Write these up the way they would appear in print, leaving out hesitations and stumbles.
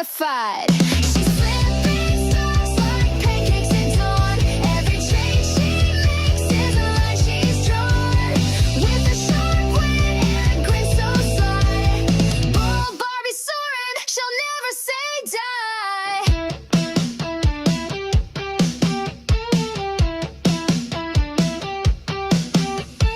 bona fide. She's flipping stocks like pancakes at dawn. Every trade she makes is a line she's drawn. With a sharp wit and a grin so sly. Bull Barbie soaring, she'll never say die.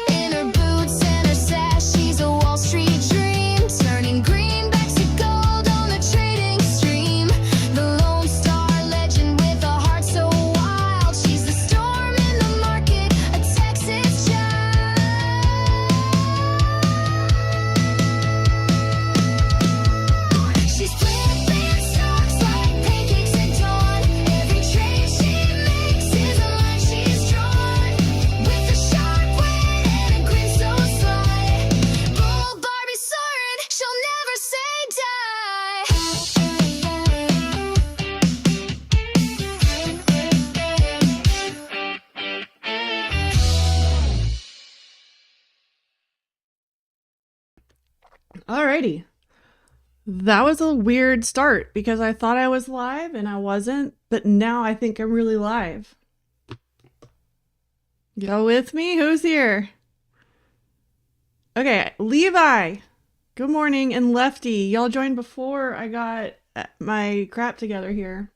In her boots and her sash, she's a Wall Street dream. Turning greenbacks to gold on the trading stream. The Lone Star legend with a heart so wild. She's the storm in the market, a Texas child. She's flipping stocks like pancakes at dawn. Every trade she makes is a line she's drawn. With a sharp wit and a grin so sly. Bull Barbie soaring, she'll never say die. Alrighty. That was a weird start because I thought I was live and I wasn't, but now I think I'm really live. Go with me? Who's here? Okay, Levi. Good morning, and Lefty. Y'all joined before I got my crap together here.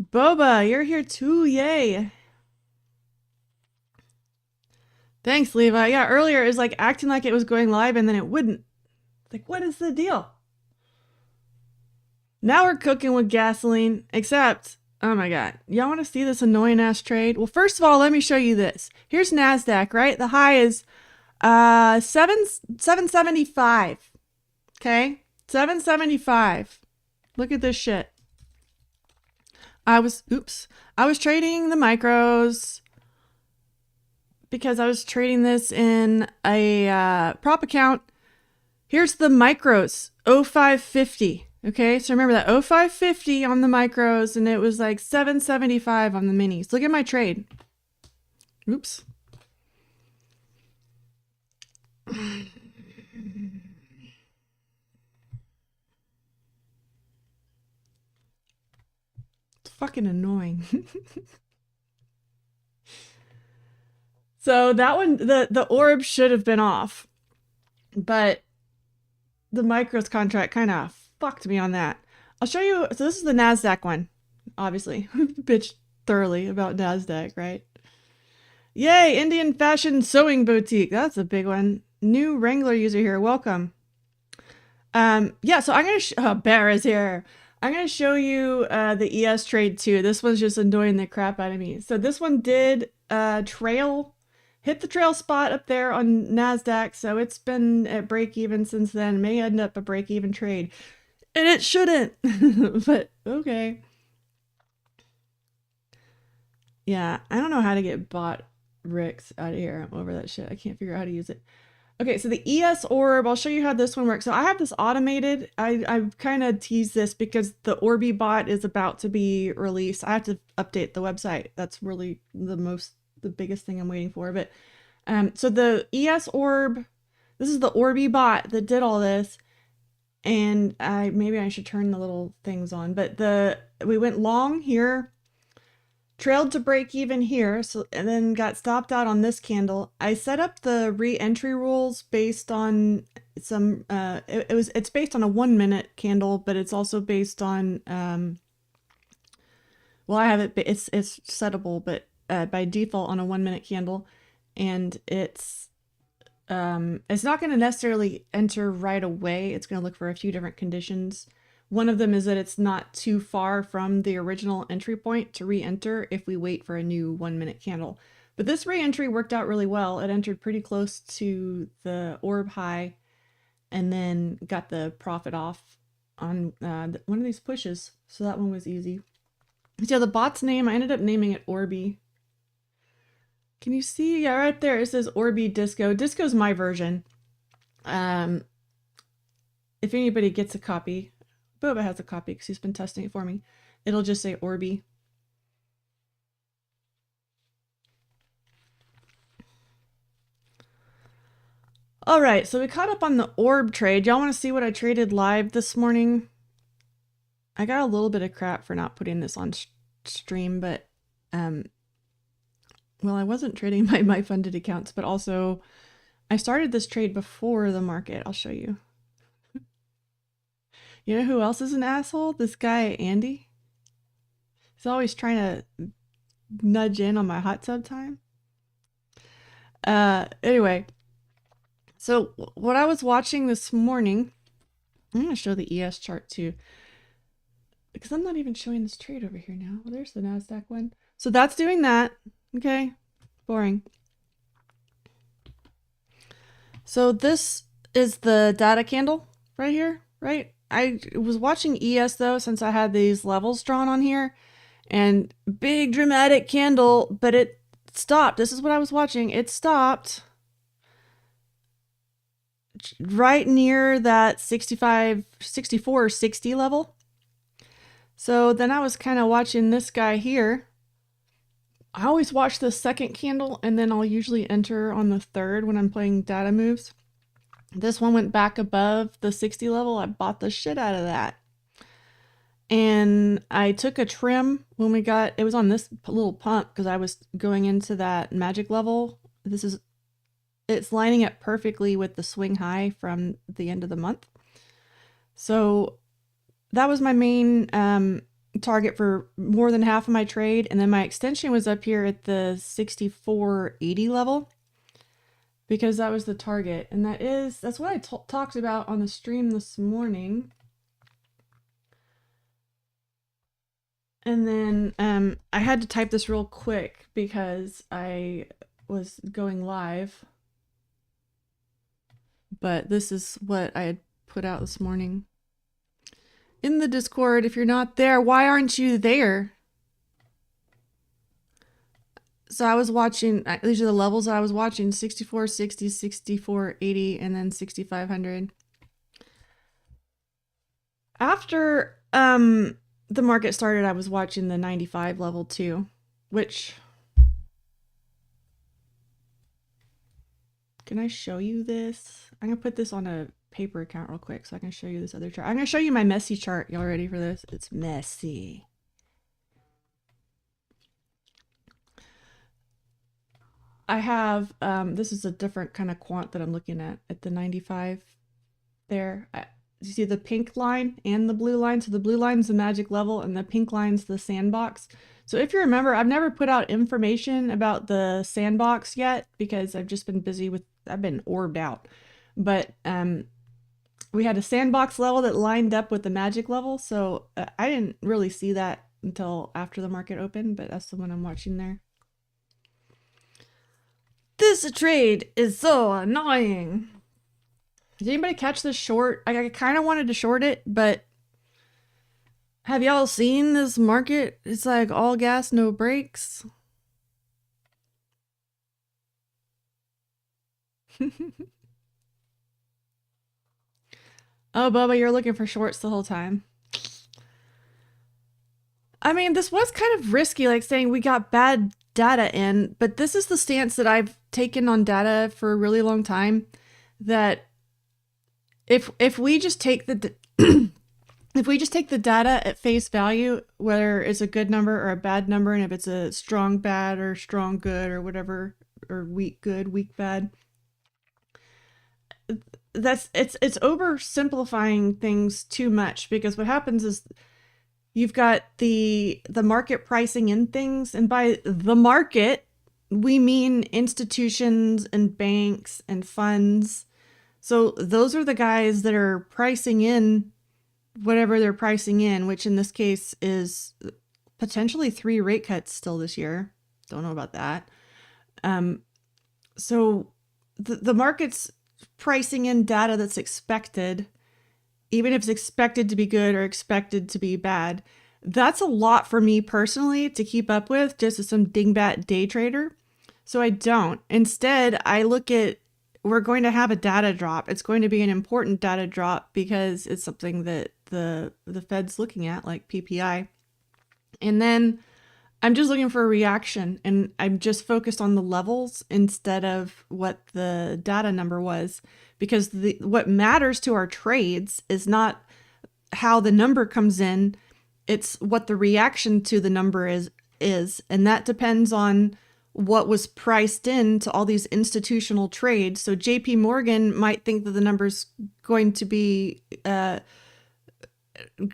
Boba, you're here too. Yay. Thanks, Levi. Yeah, earlier it was like acting like it was going live and then it wouldn't. Like, what is the deal? Now we're cooking with gasoline, except, oh my God, y'all want to see this annoying ass trade? Well, first of all, let me show you this. Here's NASDAQ, right? The high is 775. Okay, 775. Look at this shit. I was trading the micros because I was trading this in a prop account. Here's the micros, 0550. Okay, so remember that 0550 on the micros, and it was like 775 on the minis. Look at my trade. Oops. It's fucking annoying. So that one, the orb should have been off, but the micros contract kind of fucked me on that. I'll show you. So this is the NASDAQ one, obviously. Bitch thoroughly about NASDAQ, right? Yay, Indian fashion sewing boutique. That's a big one. New Wrangler user here. Welcome. Yeah, so I'm going to, Bear is here. I'm going to show you the ES trade too. This one's just annoying the crap out of me. So this one did hit the trail spot up there on NASDAQ. So it's been at break even since then. May end up a break even trade. And it shouldn't, but okay. Yeah, I don't know how to get bot Ricks out of here. I'm over that shit. I can't figure out how to use it. Okay, so the ES orb, I'll show you how this one works. So I have this automated. I kind of tease this because the Orbi bot is about to be released. I have to update the website. That's really the biggest thing I'm waiting for. But so the ES orb, this is the Orbi bot that did all this. And maybe I should turn the little things on. But we went long here. Trailed to break even here, so and then got stopped out on this candle. I set up the re-entry rules based on some it's based on a 1 minute candle, but it's also based on well, I have it's settable, but by default on a 1 minute candle, and it's not going to necessarily enter right away. It's going to look for a few different conditions. One of them is that it's not too far from the original entry point to re-enter if we wait for a new 1 minute candle. But this re-entry worked out really well. It entered pretty close to the orb high and then got the profit off on one of these pushes. So that one was easy. So the bot's name, I ended up naming it Orbi. Can you see? Yeah, right there it says Orbi Disco. Disco's my version. If anybody gets a copy, Boba has a copy because he's been testing it for me. It'll just say Orbi. All right, so we caught up on the orb trade. Y'all want to see what I traded live this morning? I got a little bit of crap for not putting this on stream, but well, I wasn't trading my funded accounts, but also I started this trade before the market. I'll show you. You know who else is an asshole? This guy, Andy. He's always trying to nudge in on my hot tub time. Anyway, so what I was watching this morning, I'm going to show the ES chart too, because I'm not even showing this trade over here now. Well, there's the NASDAQ one. So that's doing that. Okay. Boring. So this is the data candle right here, right? I was watching ES though, since I had these levels drawn on here, and big dramatic candle, but it stopped. This is what I was watching. It stopped right near that 64 or 60 level. So then I was kind of watching this guy here. I always watch the second candle, and then I'll usually enter on the third when I'm playing data moves. This one went back above the 60 level. I bought the shit out of that. And I took a trim when we got, it was on this little pump because I was going into that magic level. It's lining up perfectly with the swing high from the end of the month. So that was my main target for more than half of my trade. And then my extension was up here at the 64.80 level, because that was the target. And that's what I talked about on the stream this morning. And then I had to type this real quick because I was going live. But this is what I had put out this morning in the Discord. If you're not there, why aren't you there? So I was watching, these are the levels I was watching: 64.60, 64.80, and then 6,500. After the market started, I was watching the 95 level too, which, can I show you this? I'm gonna put this on a paper account real quick so I can show you this other chart. I'm gonna show you my messy chart. Y'all ready for this? It's messy. I have, this is a different kind of quant that I'm looking at the 95 there. You see the pink line and the blue line? So the blue line's the magic level and the pink line's the sandbox. So if you remember, I've never put out information about the sandbox yet because I've just been busy with, I've been orbed out. But we had a sandbox level that lined up with the magic level. So I didn't really see that until after the market opened, but that's the one I'm watching there. This trade is so annoying. Did anybody catch this short? I kind of wanted to short it, but have y'all seen this market? It's like all gas, no brakes. Oh, Bubba, you're looking for shorts the whole time. I mean, this was kind of risky, like saying we got bad data in, but this is the stance that I've taken on data for a really long time, that if we just take the if we just take the data at face value, whether it's a good number or a bad number, and if it's a strong bad or strong good or whatever, or weak good, weak bad, it's oversimplifying things too much, because what happens is you've got the market pricing in things, and by the market we mean institutions and banks and funds. So those are the guys that are pricing in whatever they're pricing in, which in this case is potentially 3 rate cuts still this year. Don't know about that. So the market's pricing in data that's expected, even if it's expected to be good or expected to be bad. That's a lot for me personally to keep up with just as some dingbat day trader. So I don't. Instead, I look at, we're going to have a data drop. It's going to be an important data drop because it's something that the Fed's looking at, like PPI. And then I'm just looking for a reaction, and I'm just focused on the levels instead of what the data number was, because what matters to our trades is not how the number comes in, it's what the reaction to the number is, and that depends on what was priced into all these institutional trades. So JP Morgan might think that the number's going to be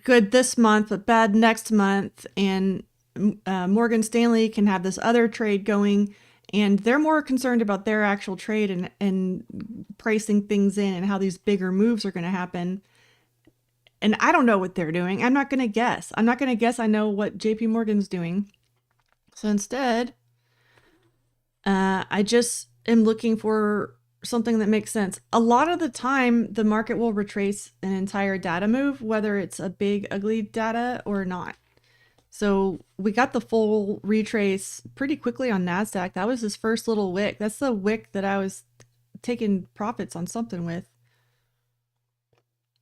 good this month but bad next month, and Morgan Stanley can have this other trade going, and they're more concerned about their actual trade and pricing things in and how these bigger moves are going to happen. And I don't know what they're doing. I'm not going to guess. I'm not going to guess I know what JP Morgan's doing. So instead, I just am looking for something that makes sense. A lot of the time, the market will retrace an entire data move, whether it's a big, ugly data or not. So we got the full retrace pretty quickly on NASDAQ. That was his first little wick. That's the wick that I was taking profits on something with.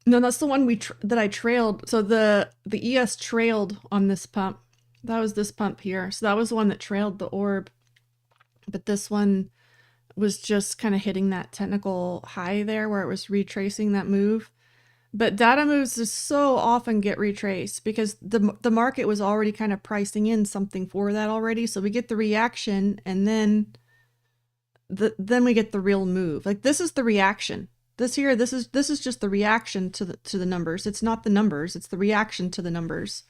No, that's the one that I trailed. So the ES trailed on this pump. That was this pump here. So that was the one that trailed the orb. But this one was just kind of hitting that technical high there where it was retracing that move. But data moves just so often get retraced because the market was already kind of pricing in something for that already. So we get the reaction, and then we get the real move. Like this is the reaction. This is just the reaction to the numbers. It's not the numbers, it's the reaction to the numbers.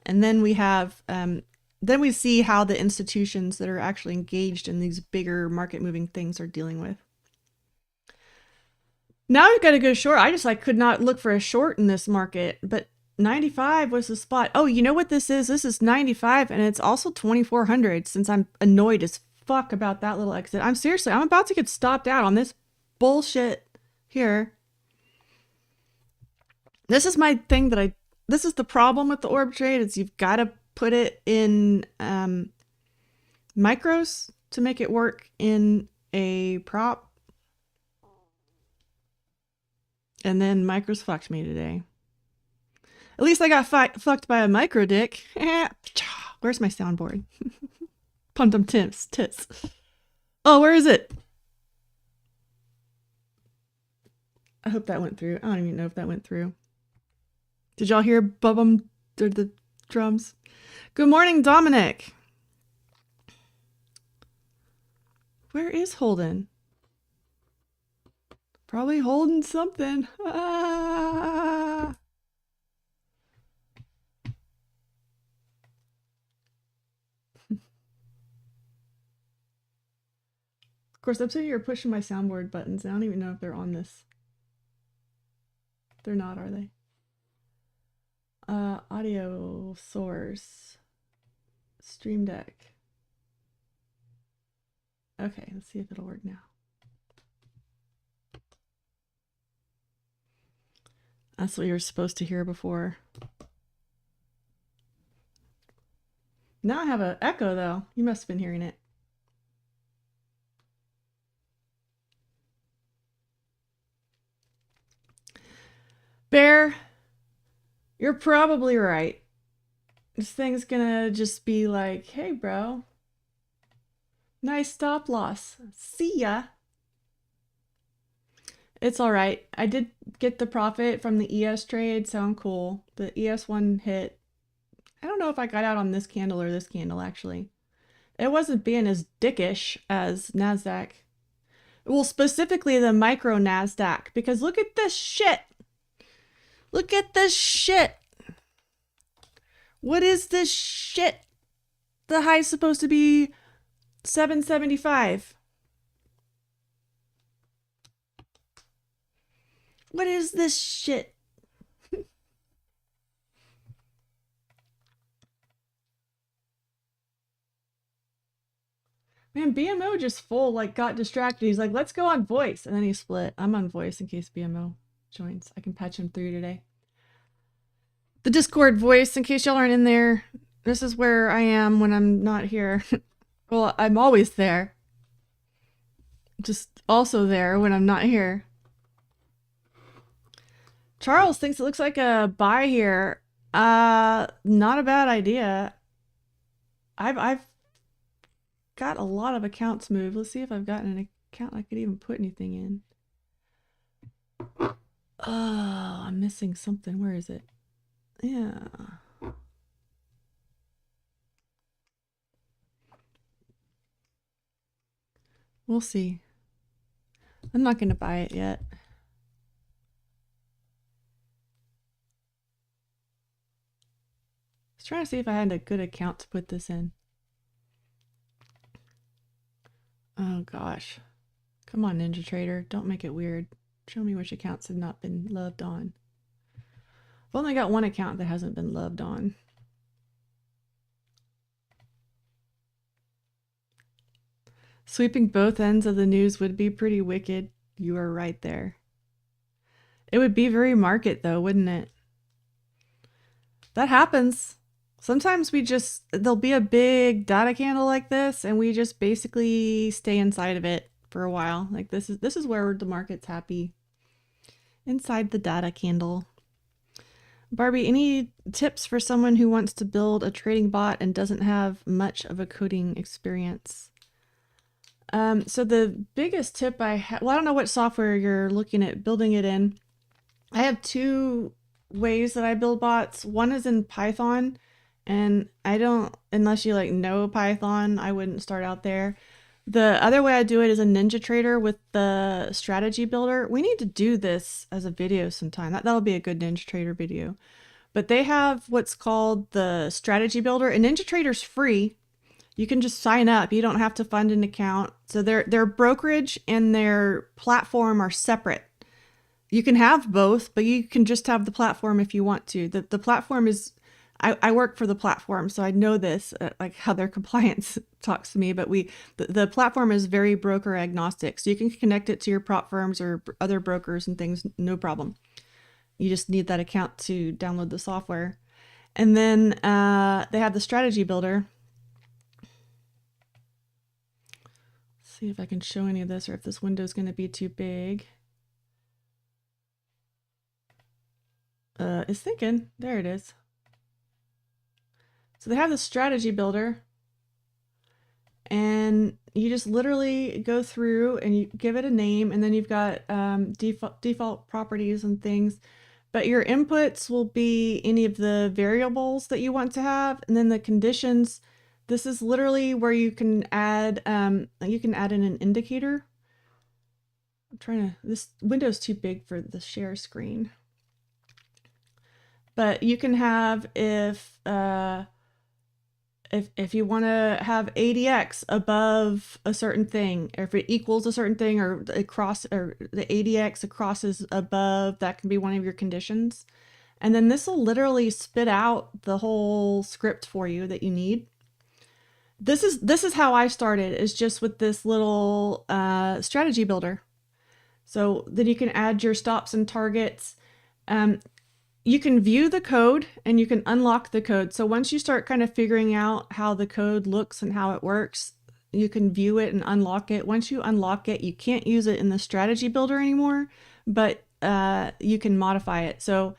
And then we have then we see how the institutions that are actually engaged in these bigger market moving things are dealing with. Now we've got to go short. I could not look for a short in this market, but 95 was the spot. Oh, you know what this is? This is 95, and it's also 2400, since I'm annoyed as fuck about that little exit. I'm about to get stopped out on this bullshit here. This is my thing this is the problem with the orb trade, is you've got to put it in micros to make it work in a prop. And then micros fucked me today. At least I got fucked by a micro dick. Where's my soundboard? Pum-dum tits. Oh, where is it? I hope that went through. I don't even know if that went through. Did y'all hear bum the drums? Good morning, Dominic. Where is Holden? Probably holding something. Ah. Of course, I'm sitting here pushing my soundboard buttons. I don't even know if they're on this. They're not, are they? Audio source. Stream Deck. Okay, let's see if it'll work now. That's what you were supposed to hear before. Now I have an echo, though. You must have been hearing it. Bear, you're probably right. This thing's gonna just be like, hey, bro. Nice stop loss. See ya. It's all right. I did get the profit from the ES trade, so I'm cool. The ES one hit. I don't know if I got out on this candle or this candle, actually. It wasn't being as dickish as NASDAQ. Well, specifically the micro NASDAQ, because look at this shit. Look at this shit. What is this shit? The high's supposed to be 775. What is this shit? Man, BMO just got distracted. He's like, let's go on voice. And then he split. I'm on voice in case BMO joins. I can patch him through today. The Discord voice, in case y'all aren't in there. This is where I am when I'm not here. Well, I'm always there. Just also there when I'm not here. Charles thinks it looks like a buy here. Not a bad idea. I've got a lot of accounts moved. Let's see if I've got an account I could even put anything in. Oh, I'm missing something. Where is it? Yeah. We'll see. I'm not going to buy it yet. I was trying to see if I had a good account to put this in. Oh gosh. Come on, NinjaTrader. Don't make it weird. Show me which accounts have not been loved on. I've only got one account that hasn't been loved on. Sweeping both ends of the news would be pretty wicked. You are right there. It would be very market though, wouldn't it? That happens. Sometimes there'll be a big data candle like this and we just basically stay inside of it for a while. Like this is where the market's happy. Inside the data candle. Barbie, any tips for someone who wants to build a trading bot and doesn't have much of a coding experience? So the biggest tip I have, well, I don't know what software you're looking at building it in. I have two ways that I build bots. One is in Python, and unless you like know Python, I wouldn't start out there. The other way I do it is a NinjaTrader with the strategy builder. We need to do this as a video sometime. That'll be a good NinjaTrader video. But they have what's called the strategy builder, and NinjaTrader's free. You can just sign up. You don't have to fund an account. So their brokerage and their platform are separate. You can have both, but you can just have the platform if you want to. The platform is, I work for the platform, so I know this, like how their compliance talks to me, but the platform is very broker agnostic. So you can connect it to your prop firms or other brokers and things, no problem. You just need that account to download the software. And then they have the strategy builder. See if I can show any of this or if this window is going to be too big. It's thinking. There it is. So they have the strategy builder, and you just literally go through and you give it a name, and then you've got default properties and things. But your inputs will be any of the variables that you want to have, and then the conditions. This is literally where you can add in an indicator. I'm trying to, this window's too big for the share screen. But you can have if you want to have ADX above a certain thing, or if it equals a certain thing, or the ADX crosses above, that can be one of your conditions. And then this will literally spit out the whole script for you that you need. This is how I started, is just with this little strategy builder. So then you can add your stops and targets. You can view the code and you can unlock the code. So once you start kind of figuring out how the code looks and how it works, you can view it and unlock it. Once you unlock it, you can't use it in the strategy builder anymore, but you can modify it. So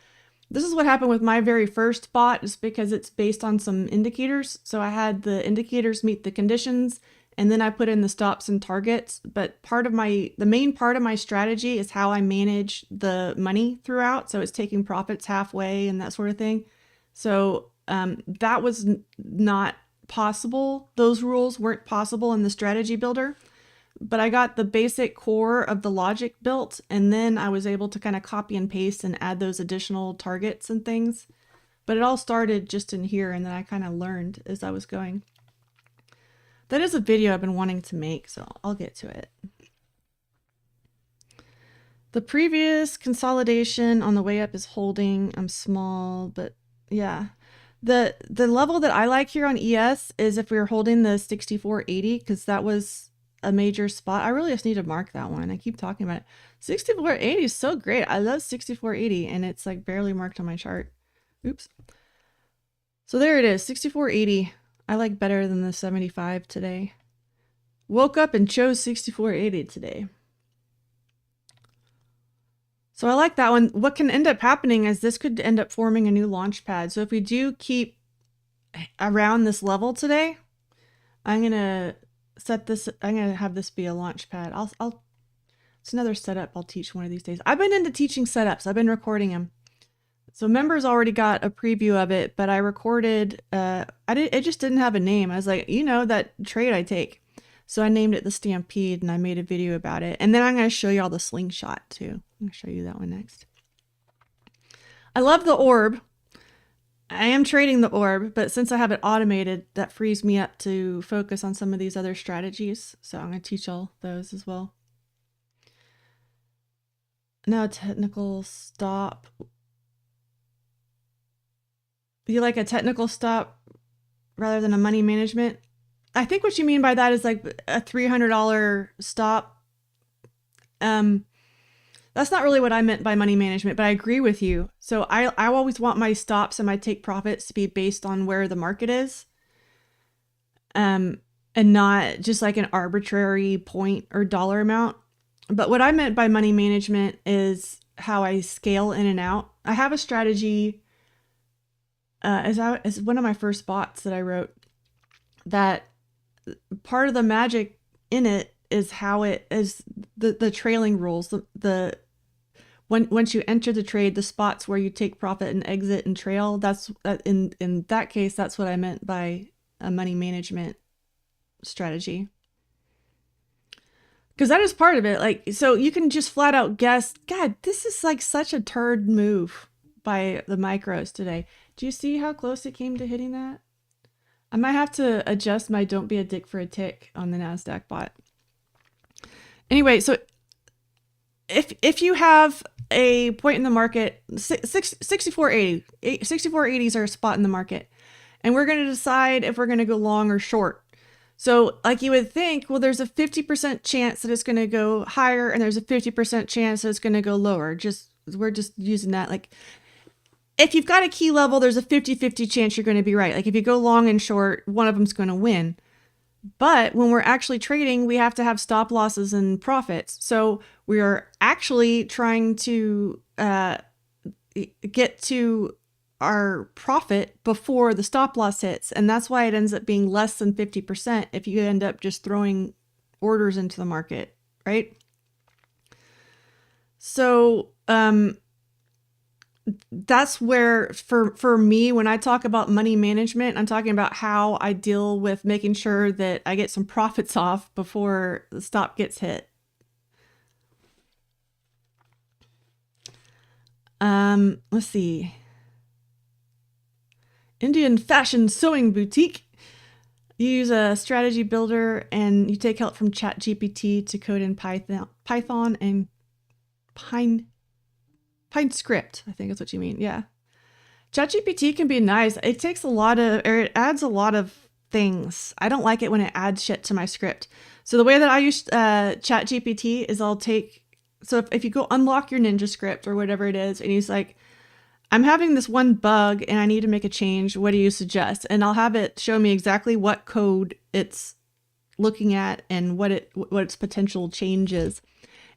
this is what happened with my very first bot, is because it's based on some indicators. So I had the indicators meet the conditions, and then I put in the stops and targets. But the main part of my strategy is how I manage the money throughout. So it's taking profits halfway and that sort of thing. So that was not possible. Those rules weren't possible in the strategy builder. But I got the basic core of the logic built, and then I was able to kind of copy and paste and add those additional targets and things. But it all started just in here, and then I kind of learned as I was going. That is a video I've been wanting to make, so I'll get to it. The previous consolidation on the way up is holding. I'm small, but yeah. The level that I like here on ES is if we were holding the 6480, because that was a major spot. I really just need to mark that one. I keep talking about it. 6480 is so great. I love 6480, and it's like barely marked on my chart. Oops. So there it is, 6480. I like better than the 75 today. Woke up and chose 6480 today. So I like that one. What can end up happening is this could end up forming a new launch pad. So if we do keep around this level today, I'm gonna set this. I'm gonna have this be a launch pad. It's another setup I'll teach one of these days. I've been into teaching setups. I've been recording them. So members already got a preview of it, but I recorded. It just didn't have a name. I was like, you know, that trade I take. So I named it the Stampede, and I made a video about it. And then I'm gonna show you all the slingshot too. I'm gonna show you that one next. I love the orb. I am trading the orb, but since I have it automated, that frees me up to focus on some of these other strategies. So I'm going to teach all those as well. Now a technical stop. You like a technical stop rather than a money management? I think what you mean by that is like a $300 stop. That's not really what I meant by money management, but I agree with you. So I always want my stops and my take profits to be based on where the market is. And not just like an arbitrary point or dollar amount. But what I meant by money management is how I scale in and out. I have a strategy as one of my first bots that I wrote, that part of the magic in it is how it is the trailing rules, once you enter the trade, the spots where you take profit and exit and trail, that's in that case, that's what I meant by a money management strategy. Because that is part of it. Like, so you can just flat out guess, God, this is like such a turd move by the micros today. Do you see how close it came to hitting that? I might have to adjust my don't be a dick for a tick on the NASDAQ bot. Anyway, so if you have a point in the market, 64.80, 64.80s are a spot in the market, and we're going to decide if we're going to go long or short. So like you would think, well, there's a 50% chance that it's going to go higher, and there's a 50% chance that it's going to go lower. We're just using that. Like, if you've got a key level, there's a 50-50 chance you're going to be right. Like if you go long and short, one of them's going to win. But when we're actually trading, we have to have stop losses and profits. So we are actually trying to get to our profit before the stop loss hits. And that's why it ends up being less than 50% if you end up just throwing orders into the market, right? So that's where, for me, when I talk about money management, I'm talking about how I deal with making sure that I get some profits off before the stop gets hit. Let's see. Indian fashion sewing boutique. You use a strategy builder and you take help from ChatGPT to code in Python and script, I think is what you mean. Yeah. ChatGPT can be nice. It takes a lot of, or it adds a lot of things. I don't like it when it adds shit to my script. So the way that I use ChatGPT is so if you go unlock your Ninja script or whatever it is, and he's like, I'm having this one bug and I need to make a change. What do you suggest? And I'll have it show me exactly what code it's looking at and what its potential change is.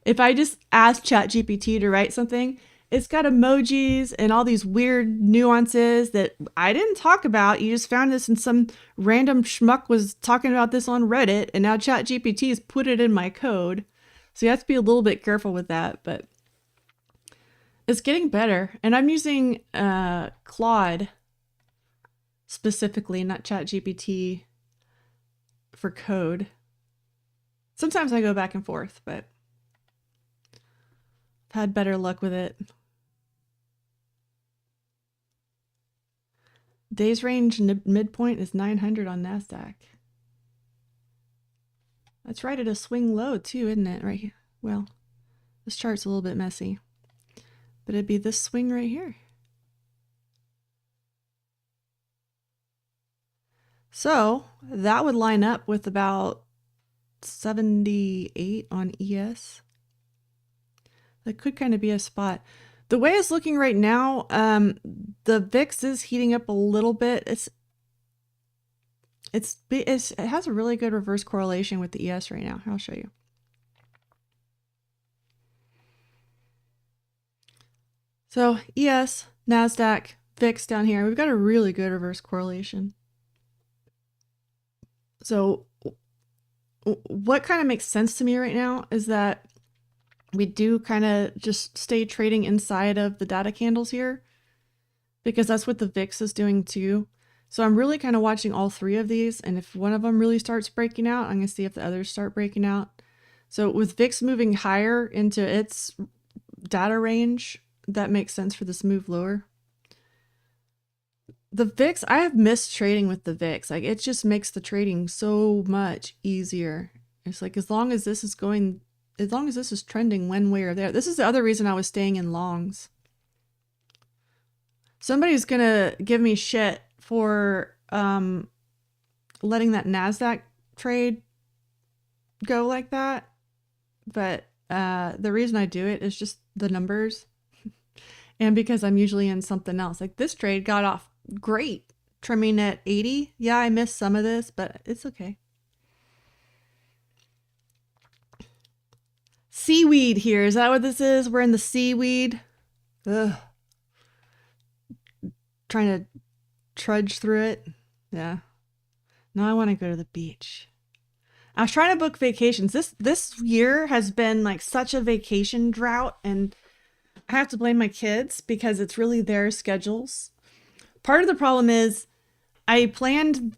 If I just ask ChatGPT to write something, it's got emojis and all these weird nuances that I didn't talk about. You just found this and some random schmuck was talking about this on Reddit, and now ChatGPT has put it in my code. So you have to be a little bit careful with that, but it's getting better. And I'm using Claude specifically, not ChatGPT, for code. Sometimes I go back and forth, but I've had better luck with it. Days range midpoint is 900 on NASDAQ. That's right at a swing low too, isn't it? Right here. Well, this chart's a little bit messy, but it'd be this swing right here. So that would line up with about 78 on ES. That could kind of be a spot. The way it's looking right now, the VIX is heating up a little bit. It has a really good reverse correlation with the ES right now. I'll show you. So ES, NASDAQ, VIX down here. We've got a really good reverse correlation. So what kind of makes sense to me right now is that we do kind of just stay trading inside of the data candles here, because that's what the VIX is doing too. So I'm really kind of watching all three of these, and if one of them really starts breaking out, I'm going to see if the others start breaking out. So with VIX moving higher into its data range, that makes sense for this move lower. The VIX, I have missed trading with the VIX. Like, it just makes the trading so much easier. It's like, as long as this is trending one way or the other. This is the other reason I was staying in longs. Somebody's gonna give me shit for letting that NASDAQ trade go like that. But the reason I do it is just the numbers. And because I'm usually in something else. Like, this trade got off great, trimming at 80. Yeah, I missed some of this, but it's okay. Seaweed here. Is that what this is? We're in the seaweed. Ugh. Trying to trudge through it. Yeah. Now I want to go to the beach. I was trying to book vacations. This year has been like such a vacation drought, and I have to blame my kids because it's really their schedules. Part of the problem is I planned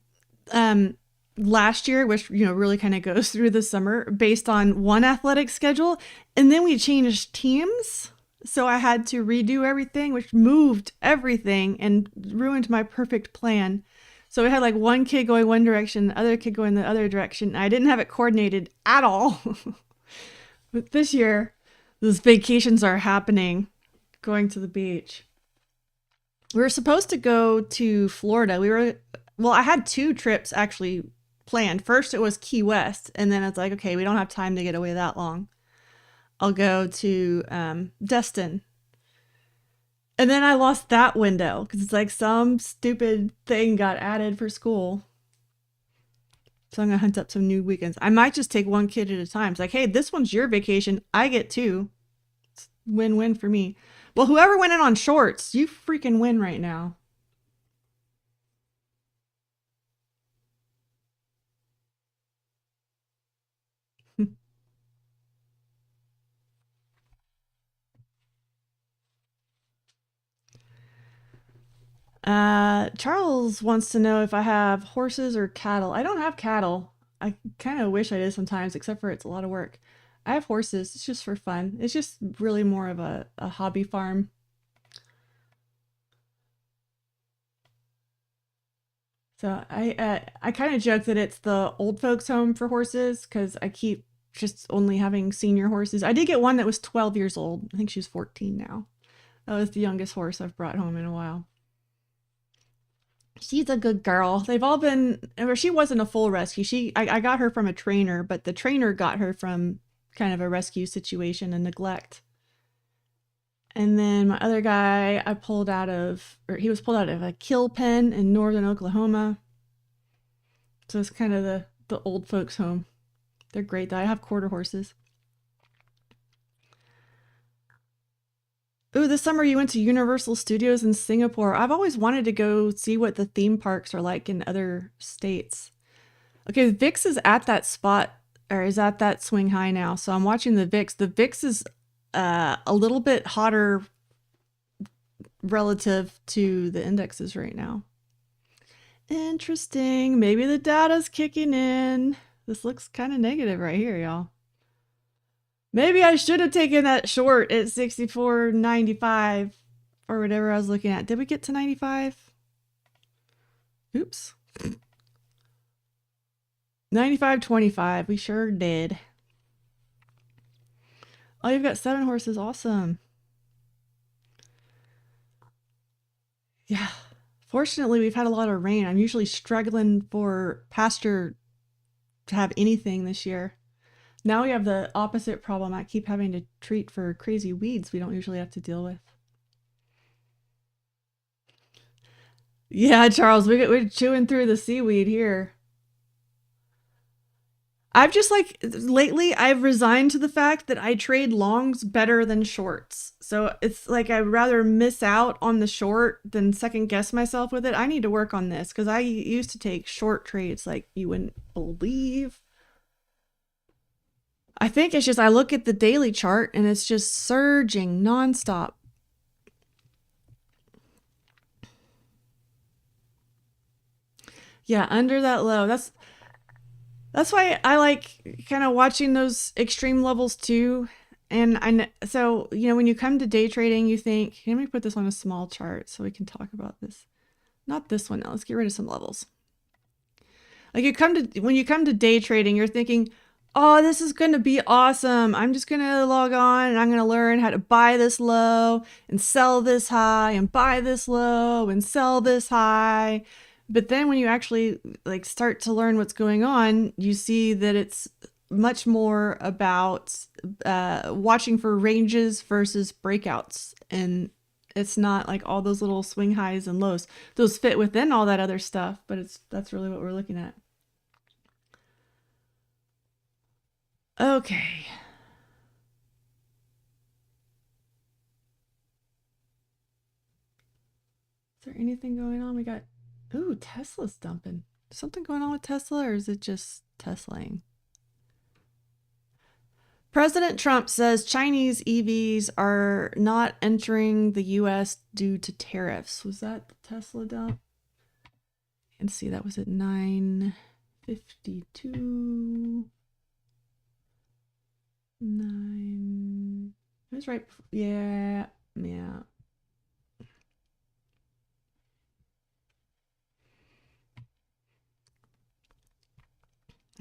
last year, which, you know, really kind of goes through the summer, based on one athletic schedule, and then we changed teams. So I had to redo everything, which moved everything and ruined my perfect plan. So we had like one kid going one direction, the other kid going the other direction. I didn't have it coordinated at all. But this year, those vacations are happening, going to the beach. We were supposed to go to Florida. I had two trips actually planned. First, it was Key West, and then it's like, okay, we don't have time to get away that long. I'll go to Destin. And then I lost that window because it's like some stupid thing got added for school. So I'm going to hunt up some new weekends. I might just take one kid at a time. It's like, hey, this one's your vacation. I get two. It's win-win for me. Well, whoever went in on shorts, you freaking win right now. Charles wants to know if I have horses or cattle. I don't have cattle. I kind of wish I did sometimes, except for it's a lot of work. I have horses. It's just for fun. It's just really more of a hobby farm. So I kind of joke that it's the old folks home for horses because I keep just only having senior horses. I did get one that was 12 years old. I think she's 14 now. That was the youngest horse I've brought home in a while. She's a good girl. They've all been, or she wasn't a full rescue. I got her from a trainer, but the trainer got her from kind of a rescue situation and neglect. And then my other guy, he was pulled out of a kill pen in northern Oklahoma. So it's kind of the old folks' home. They're great though. I have quarter horses. Ooh, this summer you went to Universal Studios in Singapore. I've always wanted to go see what the theme parks are like in other states. Okay, the VIX is at that spot, or is at that swing high now. So I'm watching the VIX. The VIX is a little bit hotter relative to the indexes right now. Interesting. Maybe the data's kicking in. This looks kind of negative right here, y'all. Maybe I should have taken that short at 64.95 or whatever I was looking at. Did we get to 95? Oops. 95.25. We sure did. Oh, you've got 7 horses. Awesome. Yeah. Fortunately, we've had a lot of rain. I'm usually struggling for pasture to have anything this year. Now we have the opposite problem. I keep having to treat for crazy weeds we don't usually have to deal with. Yeah, Charles, we're chewing through the seaweed here. I've just like lately I've resigned to the fact that I trade longs better than shorts. So it's like I'd rather miss out on the short than second guess myself with it. I need to work on this because I used to take short trades like you wouldn't believe. I think it's just I look at the daily chart and it's just surging nonstop. Yeah, under that low. That's why I like kind of watching those extreme levels too. And so, you know, when you come to day trading, you think, let me put this on a small chart so we can talk about this. Not this one now. Let's get rid of some levels. Like when you come to day trading, you're thinking, oh, this is going to be awesome. I'm just going to log on and I'm going to learn how to buy this low and sell this high and buy this low and sell this high. But then when you actually like start to learn what's going on, you see that it's much more about watching for ranges versus breakouts. And it's not like all those little swing highs and lows. Those fit within all that other stuff, but that's really what we're looking at. Okay. Is there anything going on? We got, ooh, Tesla's dumping. Something going on with Tesla, or is it just Teslaing? President Trump says Chinese EVs are not entering the US due to tariffs. Was that the Tesla dump? You can see that was at 9:52. 9. It was right. Yeah.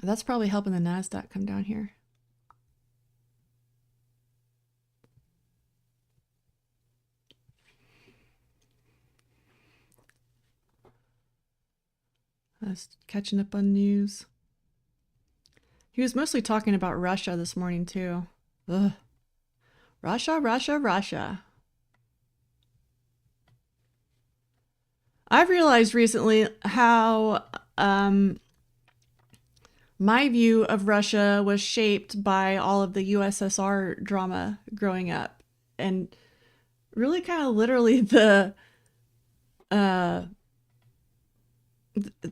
That's probably helping the NASDAQ come down here. I was catching up on news. He was mostly talking about Russia this morning too. Ugh. Russia. I've realized recently how my view of Russia was shaped by all of the USSR drama growing up, and really kind of literally the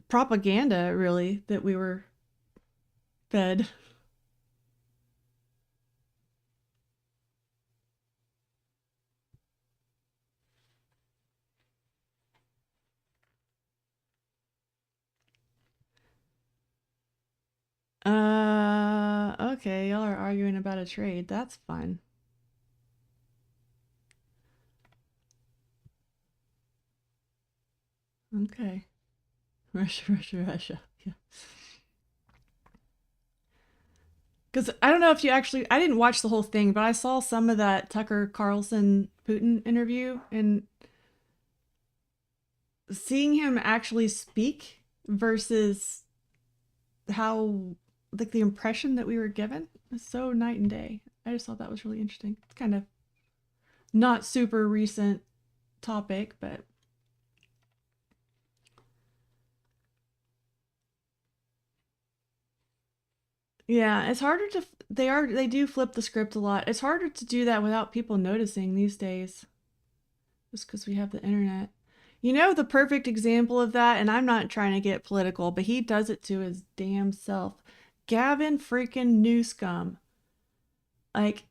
propaganda really that we were fed. Okay, y'all are arguing about a trade. That's fun. Okay. Russia. Yeah. Because I don't know if you actually, I didn't watch the whole thing, but I saw some of that Tucker Carlson Putin interview, and seeing him actually speak versus how, like, the impression that we were given is so night and day. I just thought that was really interesting. It's kind of not super recent topic, but yeah, it's harder to, they do flip the script a lot. It's harder to do that without people noticing these days, just because we have the internet. You know, the perfect example of that, and I'm not trying to get political, but he does it to his damn self. Gavin freaking Newsome. Like,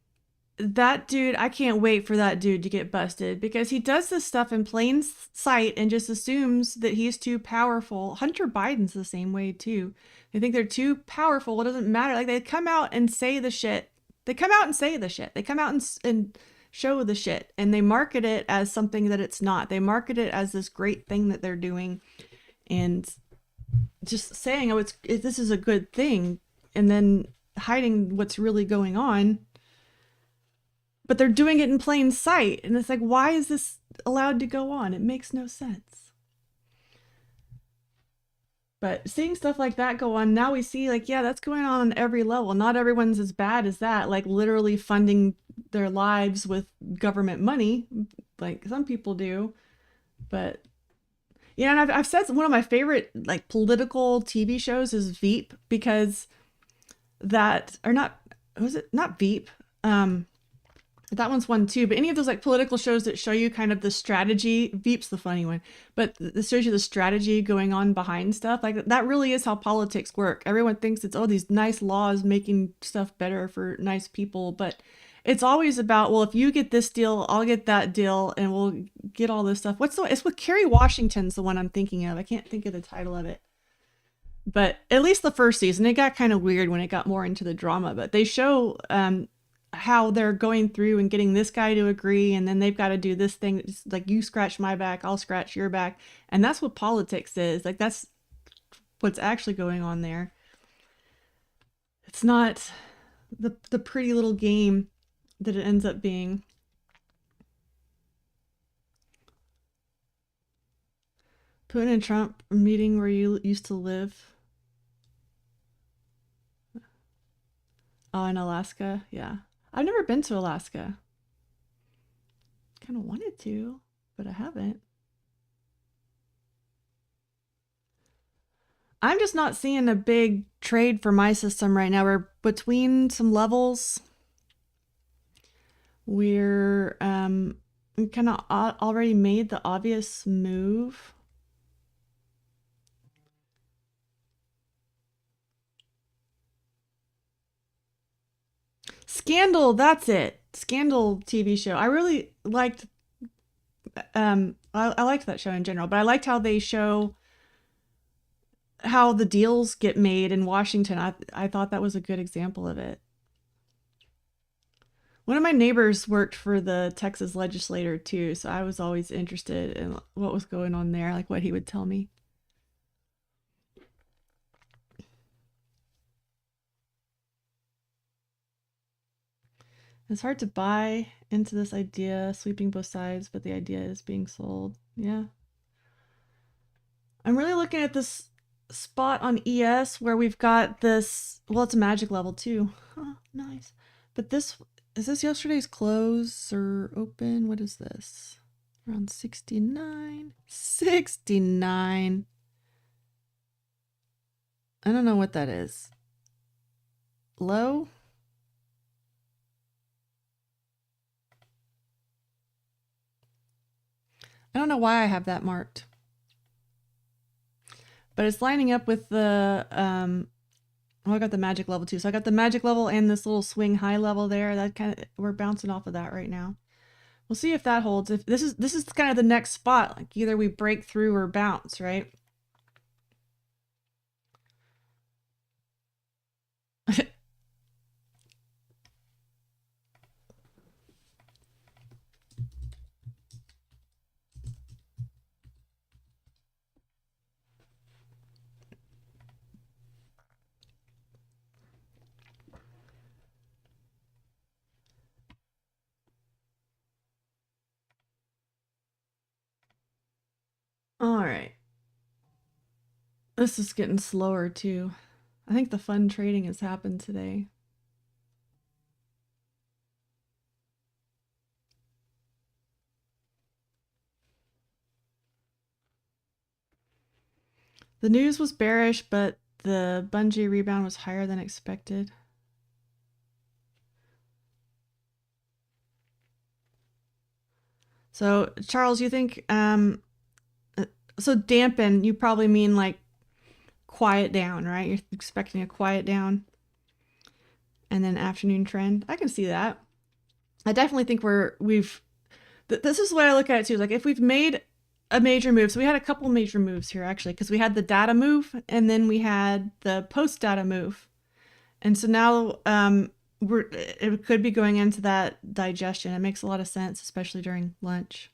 that dude, I can't wait for that dude to get busted, because he does this stuff in plain sight and just assumes that he's too powerful. Hunter Biden's the same way too. They think they're too powerful. It doesn't matter. Like, they come out and say the shit. They come out and say the shit. They come out and show the shit, and they market it as something that it's not. They market it as this great thing that they're doing, and just saying, oh, this is a good thing, and then hiding what's really going on. But they're doing it in plain sight, and it's like, why is this allowed to go on? It makes no sense. But seeing stuff like that go on, now we see, like, yeah, that's going on every level. Not everyone's as bad as that, like literally funding their lives with government money, like some people do. But yeah, and I've said one of my favorite like political TV shows is Veep, because that are not, was it not Veep? That one's one too, but any of those like political shows that show you kind of the strategy, Veep's the funny one, but this shows you the strategy going on behind stuff. Like that really is how politics work. Everyone thinks it's, oh, these nice laws making stuff better for nice people, but it's always about, well, if you get this deal, I'll get that deal, and we'll get all this stuff. It's with 𝗓𝗏 𝗏𝗁𝗁's the one I'm thinking of. I can't think of the title of it. But at least the first season, it got kind of weird when it got more into the drama, but they show how they're going through and getting this guy to agree, and then they've got to do this thing, just like you scratch my back, I'll scratch your back. And that's what politics is. Like that's what's actually going on there. It's not the pretty little game that it ends up being. Putin and Trump meeting where you used to live. Oh, in Alaska? Yeah. I've never been to Alaska. Kind of wanted to, but I haven't. I'm just not seeing a big trade for my system right now. We're between some levels. We're we kind of already made the obvious move. Scandal, that's it. Scandal TV show. I really liked I liked that show in general, but I liked how they show how the deals get made in Washington. I thought that was a good example of it. One of my neighbors worked for the Texas legislator too, so I was always interested in what was going on there, like what he would tell me. It's hard to buy into this idea, sweeping both sides, but the idea is being sold. Yeah. I'm really looking at this spot on ES where we've got this, well, it's a magic level too. Huh, nice. But this, is this yesterday's close or open? What is this? Around 69. 69. I don't know what that is. Low? I don't know why I have that marked. But it's lining up with the, oh, I got the magic level too. So I got the magic level and this little swing high level there. That kind of, we're bouncing off of that right now. We'll see if that holds. If this is kind of the next spot, like either we break through or bounce, right? All right. This is getting slower too. I think the fun trading has happened today. The news was bearish, but the bungee rebound was higher than expected. So Charles, you think so dampen, you probably mean like quiet down, right? You're expecting a quiet down and then afternoon trend. I can see that. I definitely think this is the way I look at it too. Like if we've made a major move, so we had a couple major moves here actually, because we had the data move and then we had the post data move. And so now it could be going into that digestion. It makes a lot of sense, especially during lunch.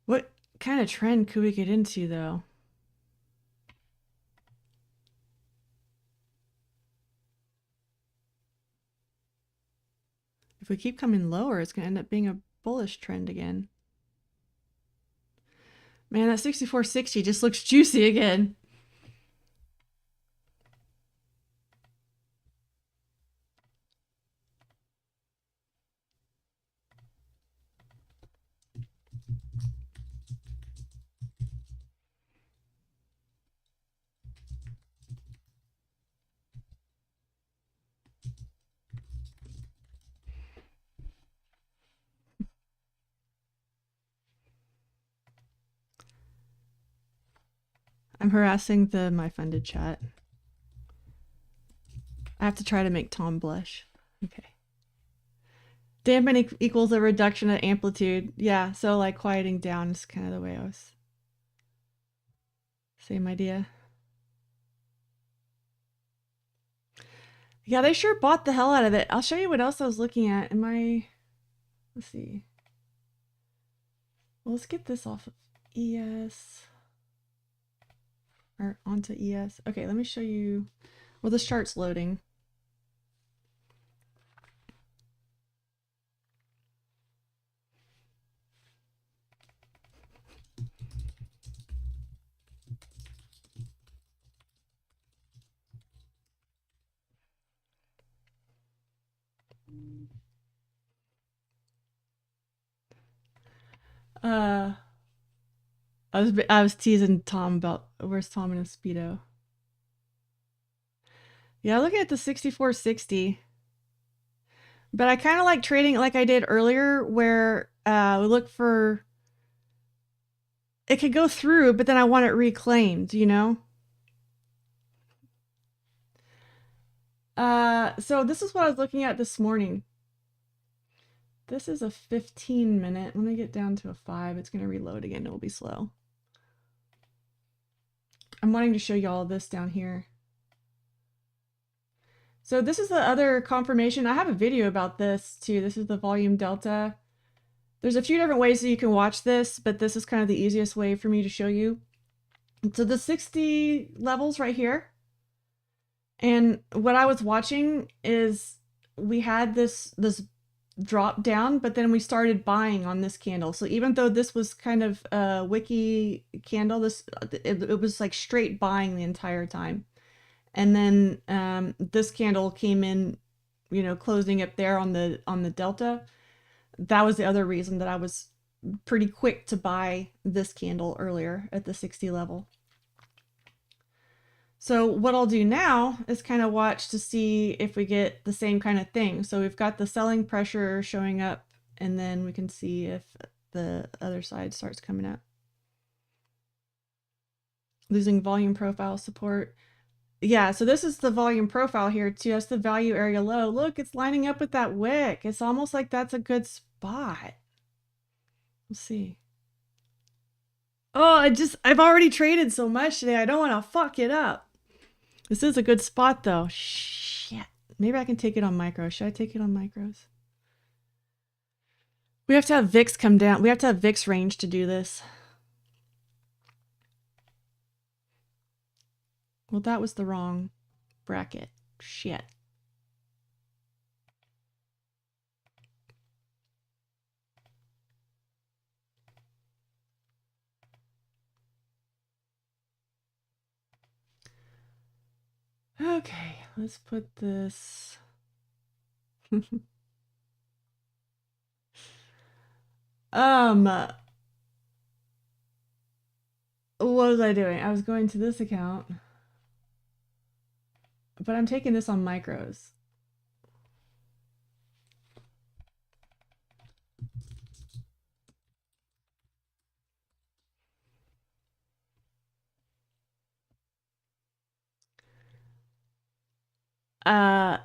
What kind of trend could we get into though? If we keep coming lower, it's going to end up being a bullish trend again. Man, that 6460 just looks juicy again. I'm harassing the my funded chat. I have to try to make Tom blush. Okay. Dampen equals a reduction of amplitude. Yeah, so like quieting down is kind of the way I was. Same idea. Yeah, they sure bought the hell out of it. I'll show you what else I was looking at. Let's see. Well, let's get this off of ES. Or onto ES. Okay, let me show you. Well, this chart's loading. I was teasing Tom about where's Tom in his Speedo. Yeah, looking at the 6460. But I kind of like trading like I did earlier, where we look for it could go through, but then I want it reclaimed, you know? So this is what I was looking at this morning. This is a 15-minute. Let me get down to a 5. It's going to reload again. It'll be slow. I'm wanting to show you all this down here. So this is the other confirmation. I have a video about this too. This is the volume delta. There's a few different ways that you can watch this, but this is kind of the easiest way for me to show you. So the 60 levels right here. And what I was watching is we had this drop down, but then we started buying on this candle. So even though this was kind of a wiki candle, it was like straight buying the entire time. And then this candle came in, you know, closing up there on the delta. That was the other reason that I was pretty quick to buy this candle earlier at the 60 level. So what I'll do now is kind of watch to see if we get the same kind of thing. So we've got the selling pressure showing up, and then we can see if the other side starts coming up. Losing volume profile support. Yeah, so this is the volume profile here too. That's the value area low. Look, it's lining up with that wick. It's almost like that's a good spot. We'll see. Oh, I've already traded so much today. I don't want to fuck it up. This is a good spot though. Shit. Maybe I can take it on micros. Should I take it on micros? We have to have VIX come down. We have to have VIX range to do this. Well, that was the wrong bracket. Shit. Okay, let's put this. What was I doing? I was going to this account, but I'm taking this on micros.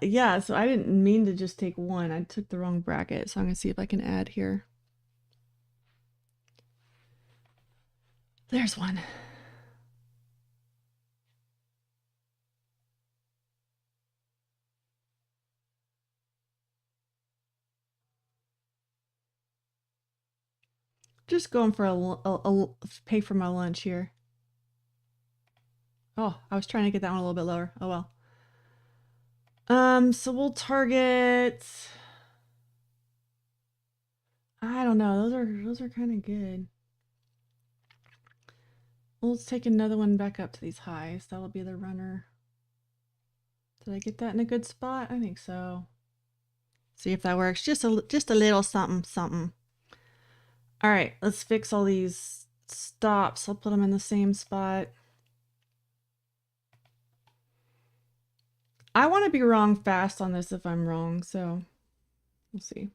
Yeah, so I didn't mean to just take one. I took the wrong bracket, so I'm gonna see if I can add here. There's one. Just going for a pay for my lunch here. Oh, I was trying to get that one a little bit lower. Oh well. So we'll target. I don't know. Those are kind of good. Well, let's take another one back up to these highs. That'll be the runner. Did I get that in a good spot? I think so. See if that works. Just a little something something. All right, let's fix all these stops. I'll put them in the same spot. I want to be wrong fast on this if I'm wrong, so we'll see.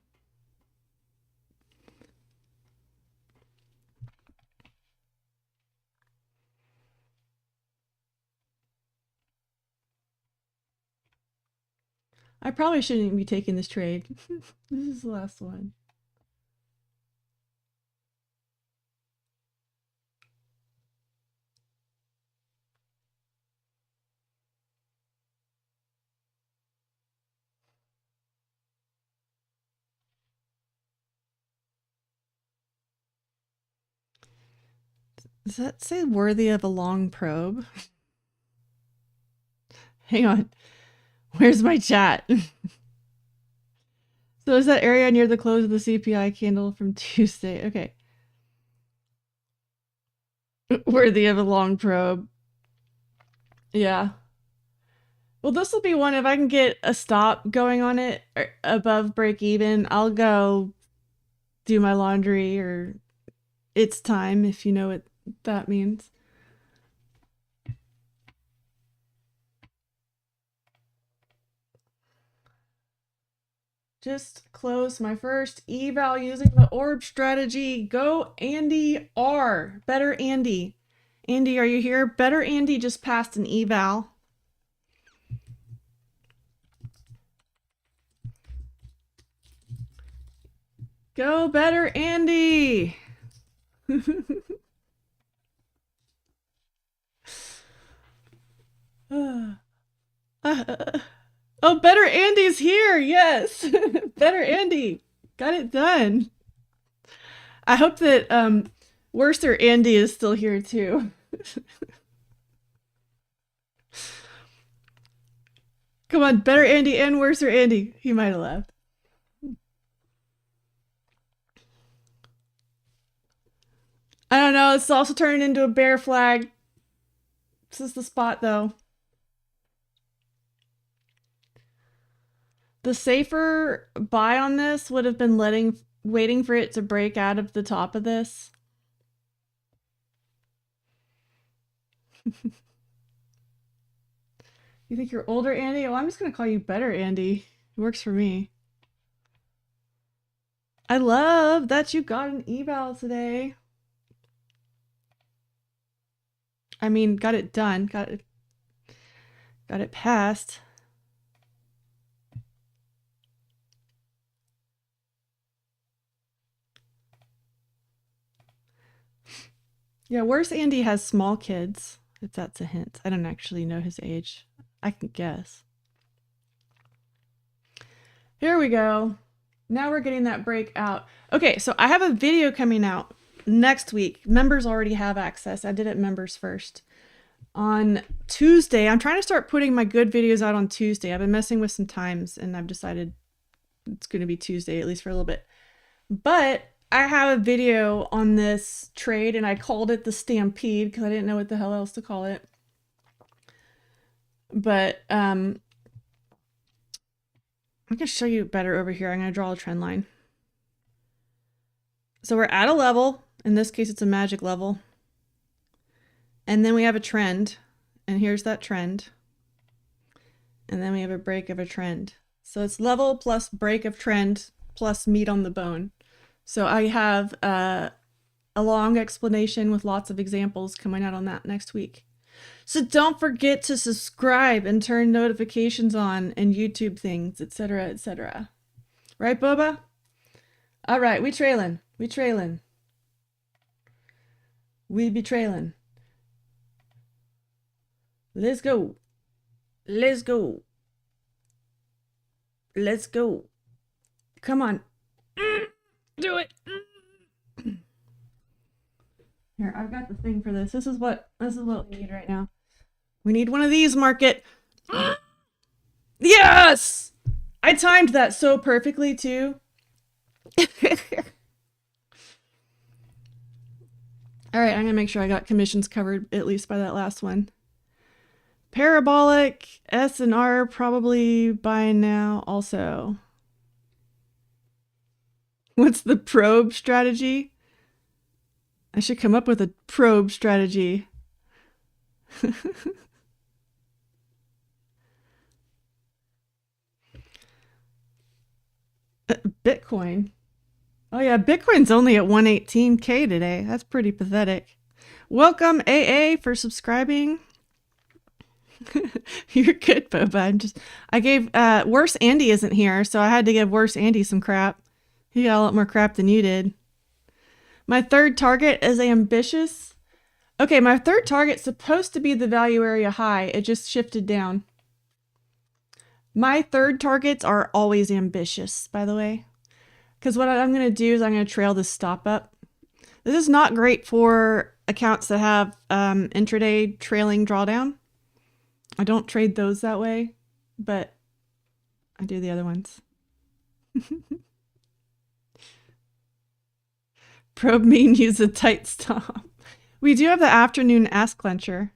I probably shouldn't be taking this trade. This is the last one. Does that say worthy of a long probe? Hang on. Where's my chat? So is that area near the close of the CPI candle from Tuesday? Okay. Worthy of a long probe. Yeah. Well, this will be one if I can get a stop going on it above break even. I'll go do my laundry, or it's time, if you know what that means. Just close my first eval using the orb strategy. Go Andy R. Better Andy. Andy, are you here? Better Andy just passed an eval. Go Better Andy. Oh, Better Andy's here. Yes. Better Andy. Got it done. I hope that Worser Andy is still here too. Come on, Better Andy and Worser Andy. He might have left. I don't know. It's also turning into a bear flag. This is the spot though. The safer buy on this would have been waiting for it to break out of the top of this. You think you're older, Andy? Oh, I'm just going to call you Better Andy. It works for me. I love that you got an eval today. I mean, got it done. Got it passed. Yeah, worse Andy has small kids, if that's a hint. I don't actually know his age. I can guess. Here we go. Now we're getting that break out. Okay, so I have a video coming out next week. Members already have access. I did it members first. On Tuesday, I'm trying to start putting my good videos out on Tuesday. I've been messing with some times and I've decided it's going to be Tuesday, at least for a little bit. But I have a video on this trade and I called it the Stampede because I didn't know what the hell else to call it. But I'm going to show you better over here. I'm going to draw a trend line. So we're at a level. In this case, it's a magic level. And then we have a trend. And here's that trend. And then we have a break of a trend. So it's level plus break of trend plus meat on the bone. So I have a long explanation with lots of examples coming out on that next week. So don't forget to subscribe and turn notifications on and YouTube things, etc., etc. Right, Boba? All right, we trailing. We trailing. We be trailing. Let's go. Let's go. Let's go. Come on. Do it. Here, I've got the thing for this. This is what we need right now. We need one of these, market. Yes! I timed that so perfectly too. All right, I'm gonna make sure I got commissions covered at least by that last one. Parabolic S and R probably by now also. What's the probe strategy? I should come up with a probe strategy. Bitcoin. Oh yeah, Bitcoin's only at 118K today. That's pretty pathetic. Welcome AA for subscribing. You're good, Boba. I gave, Worse Andy isn't here, so I had to give Worse Andy some crap. He got a lot more crap than you did. My third target is ambitious. Okay, my third target's supposed to be the value area high. It just shifted down. My third targets are always ambitious, by the way. Because what I'm going to do is I'm going to trail this stop up. This is not great for accounts that have intraday trailing drawdown. I don't trade those that way, but I do the other ones. Probe mean use a tight stop. We do have the afternoon ass clencher.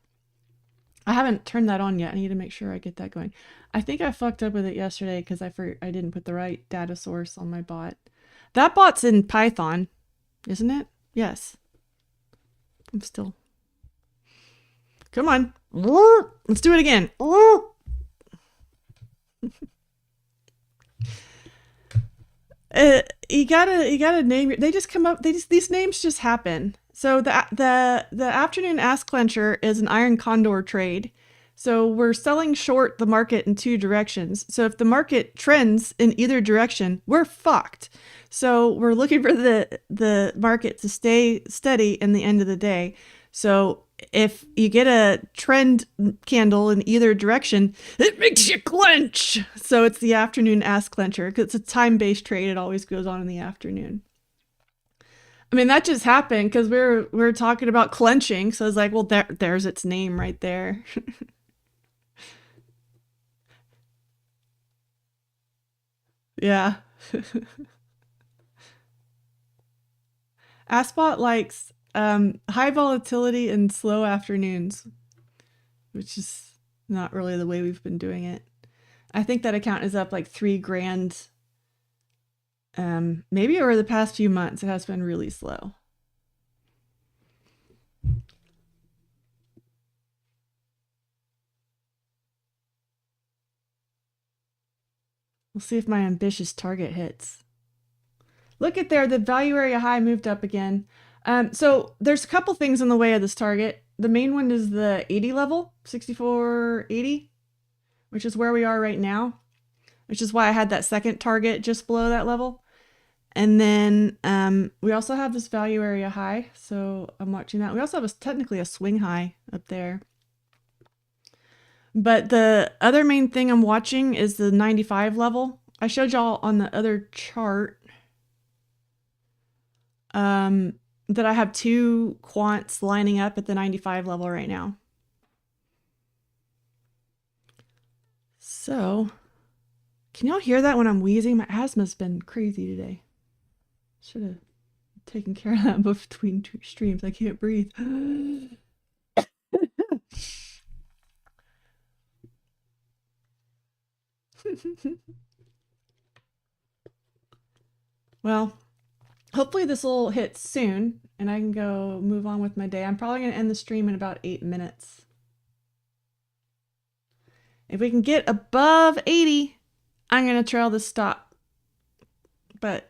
I haven't turned that on yet. I need to make sure I get that going. I think I fucked up with it yesterday because I didn't put the right data source on my bot. That bot's in Python, isn't it? Yes. I'm still. Come on. Let's do it again. You gotta name it. They just come up. These names just happen. So the afternoon ass clencher is an iron condor trade. So we're selling short the market in two directions. So if the market trends in either direction, we're fucked. So we're looking for the market to stay steady in the end of the day. So if you get a trend candle in either direction, it makes you clench. So it's the afternoon ass clencher because it's a time-based trade. It always goes on in the afternoon. I mean, that just happened because we're talking about clenching. So I was like, well, there's its name right there. Yeah. Aspot likes high volatility and slow afternoons, which is not really the way we've been doing it. I think that account is up like $3 grand. Maybe over the past few months, it has been really slow. We'll see if my ambitious target hits. Look at there, the value area high moved up again. So there's a couple things in the way of this target. The main one is the 80 level, 6480, which is where we are right now, which is why I had that second target just below that level. And then we also have this value area high, so I'm watching that. We also have technically a swing high up there. But the other main thing I'm watching is the 95 level. I showed y'all on the other chart that I have two quants lining up at the 95 level right now. So, can y'all hear that when I'm wheezing? My asthma's been crazy today. Should have taken care of that between two streams. I can't breathe. Well, hopefully this will hit soon and I can go move on with my day. I'm probably going to end the stream in about 8 minutes. If we can get above 80, I'm going to trail this stop. But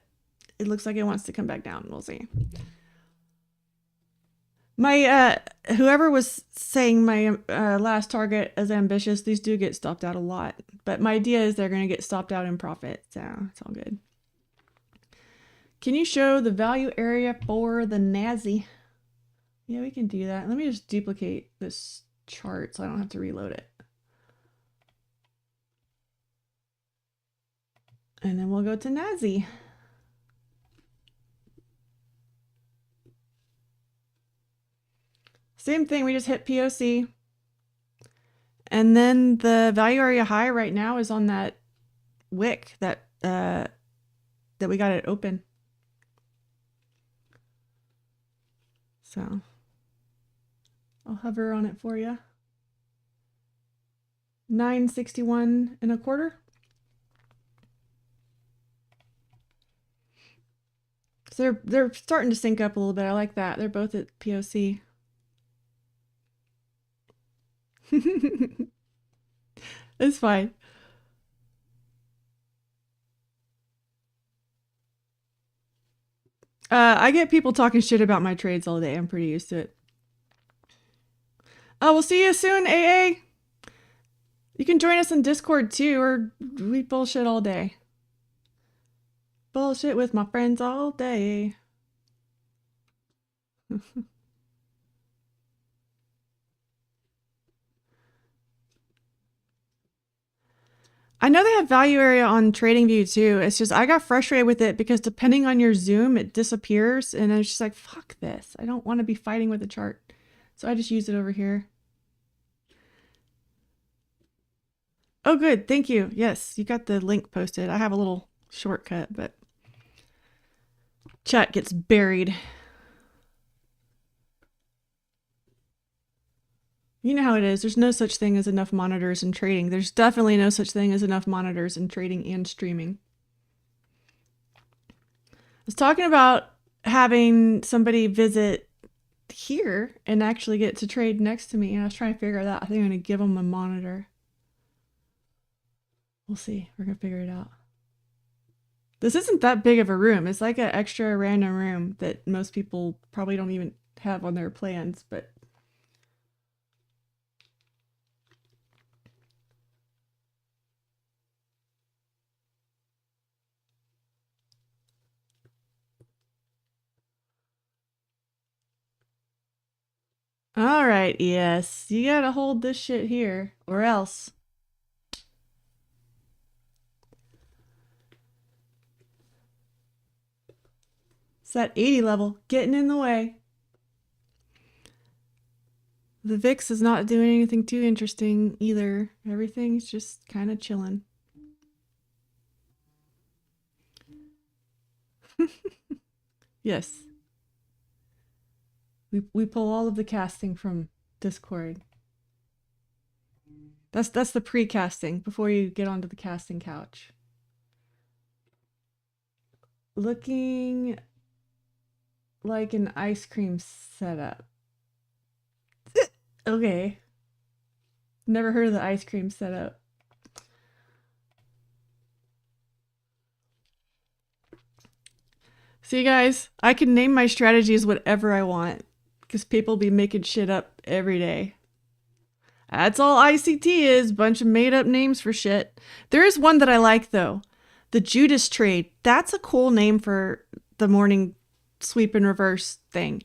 it looks like it wants to come back down. We'll see. My whoever was saying my last target is ambitious, these do get stopped out a lot. But my idea is they're going to get stopped out in profit. So it's all good. Can you show the value area for the NASI? Yeah, we can do that. Let me just duplicate this chart so I don't have to reload it. And then we'll go to NASI. Same thing, we just hit POC. And then the value area high right now is on that wick that we got it open. So I'll hover on it for you. 961 1/4. So they're starting to sync up a little bit. I like that. They're both at POC. It's fine. I get people talking shit about my trades all day. I'm pretty used to it. Oh, we'll see you soon, AA. You can join us in Discord too, or we bullshit all day. Bullshit with my friends all day. I know they have value area on TradingView too. It's just I got frustrated with it because depending on your zoom, it disappears. And I was just like, fuck this. I don't want to be fighting with the chart. So I just use it over here. Oh, good. Thank you. Yes, you got the link posted. I have a little shortcut, but chat gets buried. You know how it is. There's no such thing as enough monitors in trading. There's definitely no such thing as enough monitors in trading and streaming. I was talking about having somebody visit here and actually get to trade next to me, and I was trying to figure that out. I think I'm going to give them a monitor. We'll see. We're going to figure it out. This isn't that big of a room. It's like an extra random room that most people probably don't even have on their plans, but all right, yes, you gotta hold this shit here, or else. It's that 80 level getting in the way. The VIX is not doing anything too interesting either. Everything's just kind of chilling. Yes. We pull all of the casting from Discord. That's the pre-casting before you get onto the casting couch. Looking like an ice cream setup. Okay. Never heard of the ice cream setup. See, guys, I can name my strategies whatever I want because people be making shit up every day. That's all ICT is, bunch of made up names for shit. There is one that I like though. The Judas trade. That's a cool name for the morning sweep and reverse thing.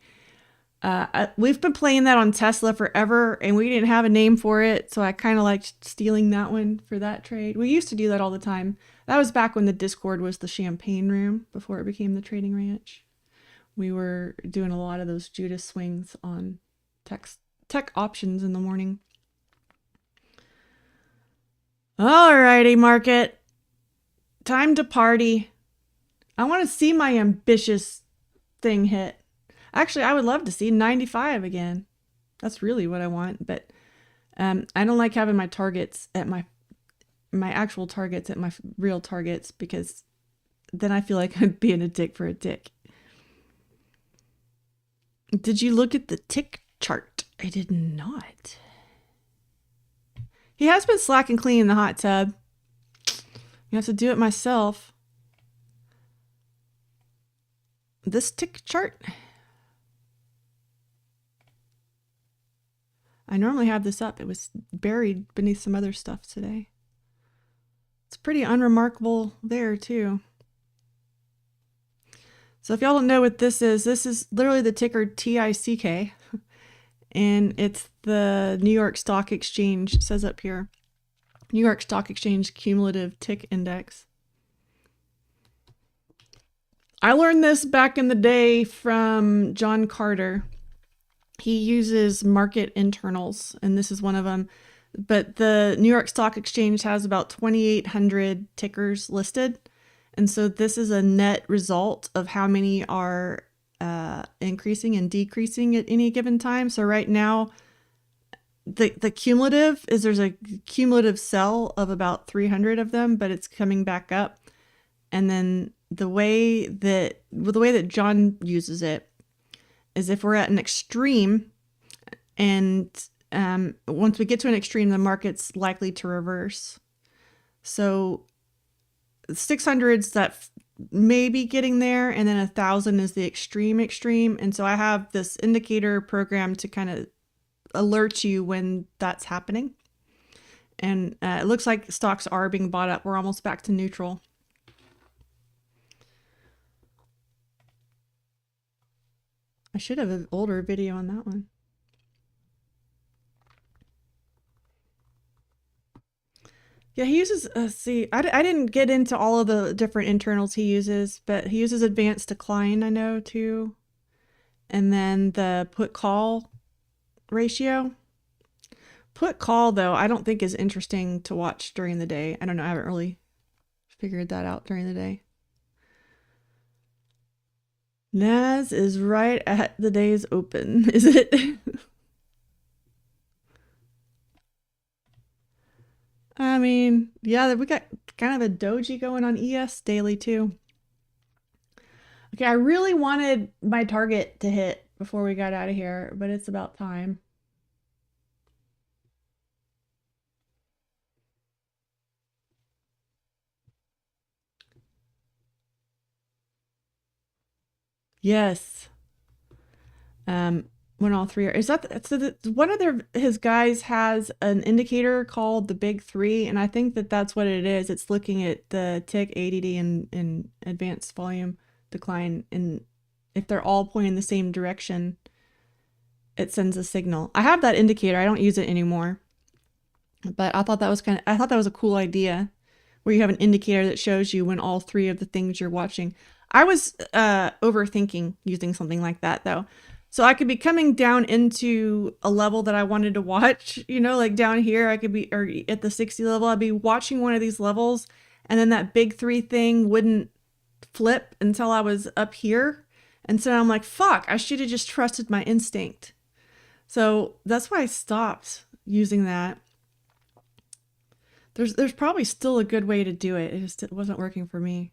We've been playing that on Tesla forever and we didn't have a name for it. So I kind of liked stealing that one for that trade. We used to do that all the time. That was back when the Discord was the champagne room before it became the trading ranch. We were doing a lot of those Judas swings on tech options in the morning. Alrighty, market. Time to party. I want to see my ambitious thing hit. Actually, I would love to see 95 again. That's really what I want, but I don't like having my targets at my actual targets at my real targets because then I feel like I'm being a dick for a dick. Did you look at the tick chart? I did not. He has been slacking clean in the hot tub. You have to do it myself. This tick chart. I normally have this up. It was buried beneath some other stuff today. It's pretty unremarkable there too. So if y'all don't know what this is literally the ticker 𝗖𝗍, and it's the New York Stock Exchange. It says up here, New York Stock Exchange Cumulative Tick Index. I learned this back in the day from John Carter. He uses market internals, and this is one of them. But the New York Stock Exchange has about 2,800 tickers listed. And so this is a net result of how many are increasing and decreasing at any given time. So right now, the cumulative is there's a cumulative sell of about 300 of them, but it's coming back up. And then the way that John uses it is if we're at an extreme and once we get to an extreme, the market's likely to reverse. So 600's that maybe getting there, and then 1,000 is the extreme. And so I have this indicator program to kind of alert you when that's happening. And it looks like stocks are being bought up. We're almost back to neutral. I should have an older video on that one. Yeah, he uses, see, I didn't get into all of the different internals he uses, but he uses advanced decline, I know, too. And then the put-call ratio. Put-call, though, I don't think is interesting to watch during the day. I don't know, I haven't really figured that out during the day. Nas is right at the day's open, is it? I mean, yeah, we got kind of a doji going on ES daily too. Okay, I really wanted my target to hit before we got out of here, but it's about time. Yes. When all three are, is that so one of his guys has an indicator called the big three, and I think that's what it is. It's looking at the tick, ADD, and advanced volume decline, and if they're all pointing the same direction, it sends a signal. I have that indicator. I don't use it anymore, but I thought that was a cool idea, where you have an indicator that shows you when all three of the things you're watching. I was overthinking using something like that though. So I could be coming down into a level that I wanted to watch, you know, like down here, I could be, or at the 60 level, I'd be watching one of these levels, and then that big three thing wouldn't flip until I was up here. And so I'm like, fuck, I should have just trusted my instinct. So that's why I stopped using that. There's probably still a good way to do it. It wasn't working for me.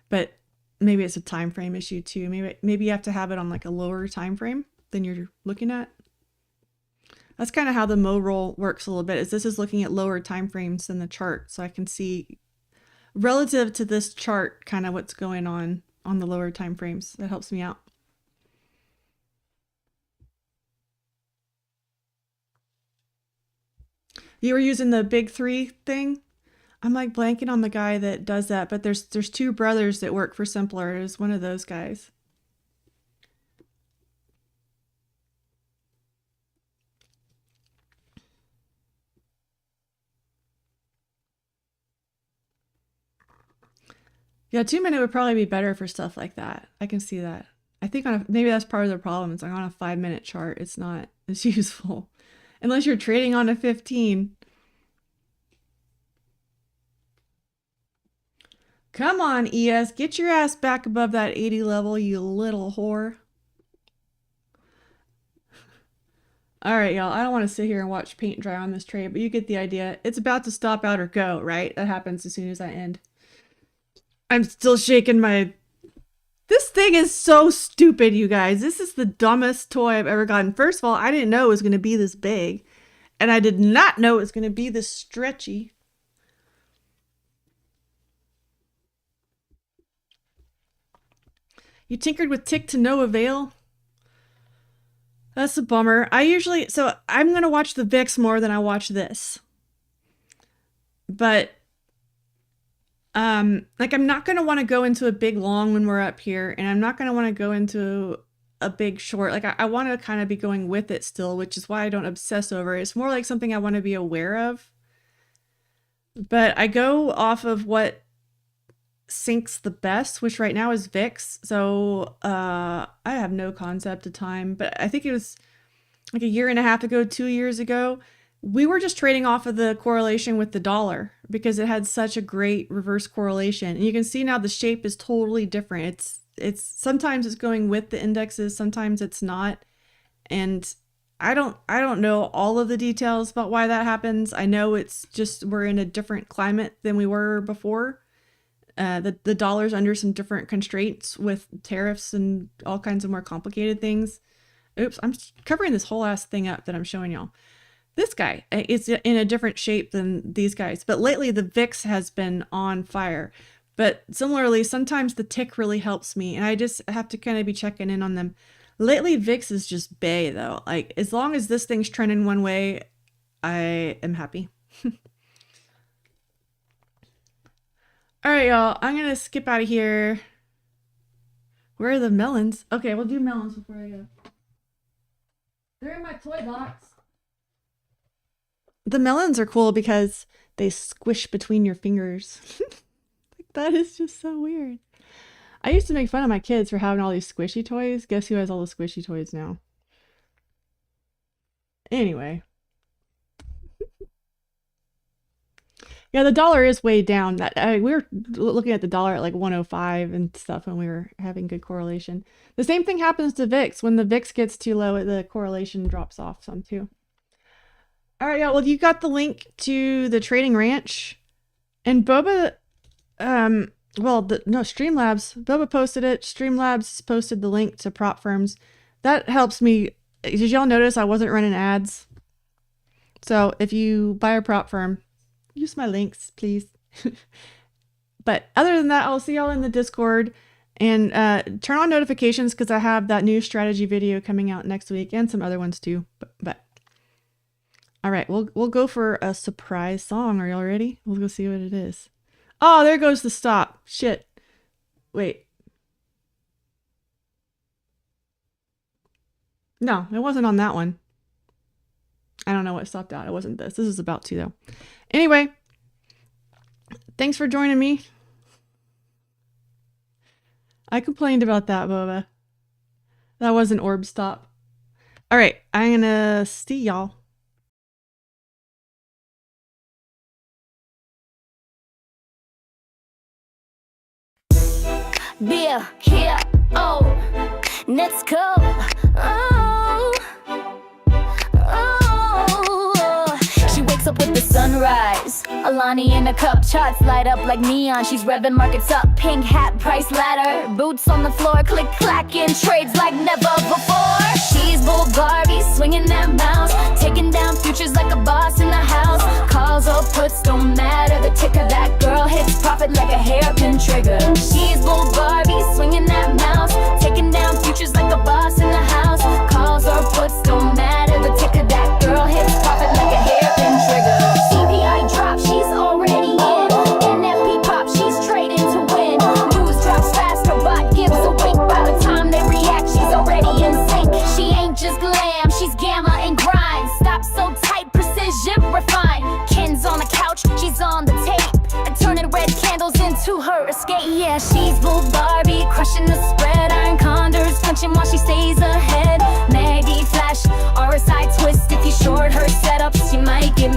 But maybe it's a time frame issue too. Maybe you have to have it on like a lower time frame than you're looking at. That's kind of how the Mo roll works a little bit. Is this is looking at lower time frames than the chart, so I can see relative to this chart kind of what's going on the lower time frames. That helps me out. You were using the big three thing? I'm like blanking on the guy that does that, but there's two brothers that work for Simpler. It was one of those guys. Yeah, 2-minute would probably be better for stuff like that. I can see that. I think maybe that's part of the problem. It's like on a 5-minute chart, it's not as useful unless you're trading on a 15. Come on, ES, get your ass back above that 80 level, you little whore. All right, y'all, I don't want to sit here and watch paint dry on this trade, but you get the idea. It's about to stop out or go, right? That happens as soon as I end. I'm still shaking my... This thing is so stupid, you guys. This is the dumbest toy I've ever gotten. First of all, I didn't know it was going to be this big, and I did not know it was going to be this stretchy. You tinkered with tick to no avail? That's a bummer. So I'm going to watch the VIX more than I watch this. But, like I'm not going to want to go into a big long when we're up here, and I'm not going to want to go into a big short. Like I want to kind of be going with it still, which is why I don't obsess over it. It's more like something I want to be aware of. But I go off of what sinks the best, which right now is VIX. So I have no concept of time, but I think it was like 1.5 years ago, 2 years ago, we were just trading off of the correlation with the dollar because it had such a great reverse correlation. And you can see now the shape is totally different. It's sometimes it's going with the indexes, sometimes it's not. And I don't know all of the details about why that happens. I know it's just we're in a different climate than we were before. The dollar's under some different constraints with tariffs and all kinds of more complicated things. Oops, I'm covering this whole ass thing up that I'm showing y'all. This guy is in a different shape than these guys, but lately the VIX has been on fire. But similarly, sometimes the tick really helps me, and I just have to kind of be checking in on them. Lately, VIX is just bae though. Like as long as this thing's trending one way, I am happy. All right, y'all. I'm gonna skip out of here. Where are the melons? Okay, we'll do melons before I go. They're in my toy box. The melons are cool because they squish between your fingers. That is just so weird. I used to make fun of my kids for having all these squishy toys. Guess who has all the squishy toys now? Anyway. Yeah, the dollar is way down. We were looking at the dollar at like 105 and stuff when we were having good correlation. The same thing happens to VIX. When the VIX gets too low, the correlation drops off some too. All right, yeah. Well, you got the link to the trading ranch, and Boba, no, Streamlabs. Boba posted it. Streamlabs posted the link to prop firms. That helps me. Did y'all notice I wasn't running ads? So if you buy a prop firm, use my links, please. But other than that, I'll see y'all in the Discord, and turn on notifications because I have that new strategy video coming out next week and some other ones too. But all right, we'll go for a surprise song. Are y'all ready? We'll go see what it is. Oh, there goes the stop. Shit. Wait. No, it wasn't on that one. I don't know what stopped out. It wasn't this. This is about to though. Anyway, thanks for joining me. I complained about that, Boba. That was an orb stop. All right, I'm gonna see y'all. Beer, here, oh, let's go. Oh, oh. She wakes up with the sunrise. Alani in a cup, charts light up like neon. She's revving markets up, pink hat, price ladder. Boots on the floor, click clacking, trades like never before. She's bull Barbie, swinging that mouse, taking down futures like a boss in the house. Calls or puts don't matter, the ticker that girl hits profit like a hairpin trigger. She's bull Barbie, swinging that mouse, taking down futures like a boss in the house. Calls or puts don't matter, the ticker that girl hits profit like a hairpin trigger. CPI drop, she's already in. NFP pop, she's trading to win. News drops fast, her bot gives a wink. By the time they react, she's already in sync. She ain't just glam, she's gamma and grind. Stop so tight, precision refined. Ken's on the couch, she's on the tape, and turning red candles into her escape. Yeah, she's bull Barbie, crushing the spread. Iron condors punching while she stays ahead. Maggie flash, RSI twist. If you short her setup, she might get